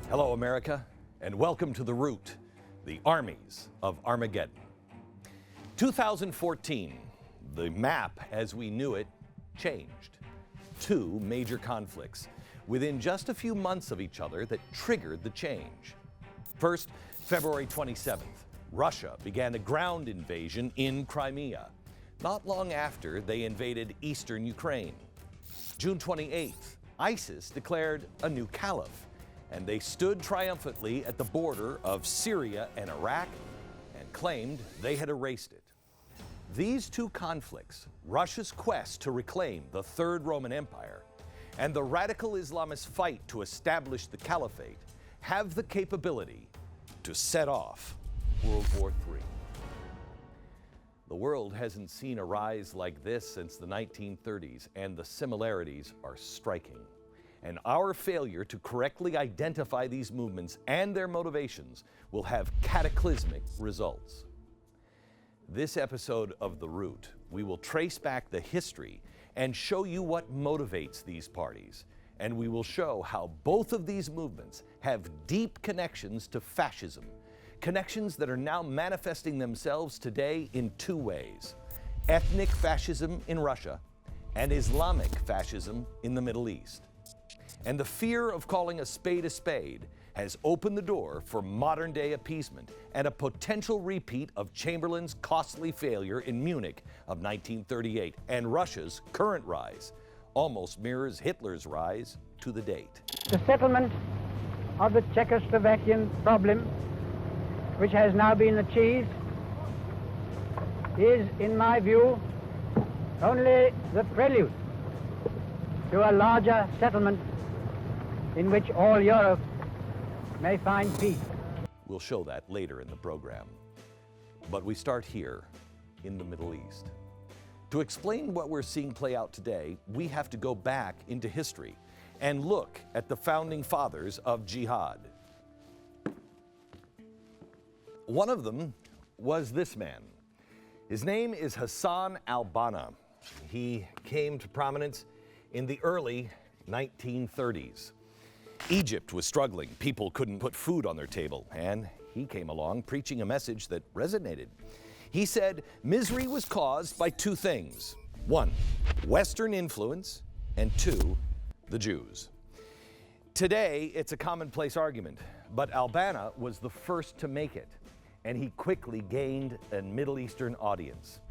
Hello, America, and welcome to The Root, the Armies of Armageddon. 2014, the map as we knew it changed. Two major conflicts within just a few months of each other that triggered the change. First, February 27th, Russia began a ground invasion in Crimea. Not long after, they invaded eastern Ukraine. June 28th, ISIS declared a new caliph, and they stood triumphantly at the border of Syria and Iraq and claimed they had erased it. These two conflicts, Russia's quest to reclaim the Third Roman Empire and the radical Islamist fight to establish the caliphate, have the capability to set off World War III. The world hasn't seen a rise like this since the 1930s, and the similarities are striking. And our failure to correctly identify these movements and their motivations will have cataclysmic results. This episode of The Root, we will trace back the history and show you what motivates these parties. And we will show how both of these movements have deep connections to fascism, connections that are now manifesting themselves today in two ways: ethnic fascism in Russia and Islamic fascism in the Middle East. And the fear of calling a spade has opened the door for modern-day appeasement and a potential repeat of Chamberlain's costly failure in Munich of 1938, and Russia's current rise almost mirrors Hitler's rise to the date. The settlement of the Czechoslovakian problem, which has now been achieved, is, in my view, only the prelude to a larger settlement in which all Europe may find peace. We'll show that later in the program. But we start here in the Middle East. To explain what we're seeing play out today, we have to go back into history and look at the founding fathers of jihad. One of them was this man. His name is Hassan al-Banna. He came to prominence in the early 1930s. Egypt was struggling. People couldn't put food on their table, and he came along preaching a message that resonated. He said misery was caused by two things: one, Western influence, and two, the Jews. Today, it's a commonplace argument, but al-Banna was the first to make it, and he quickly gained a Middle Eastern audience.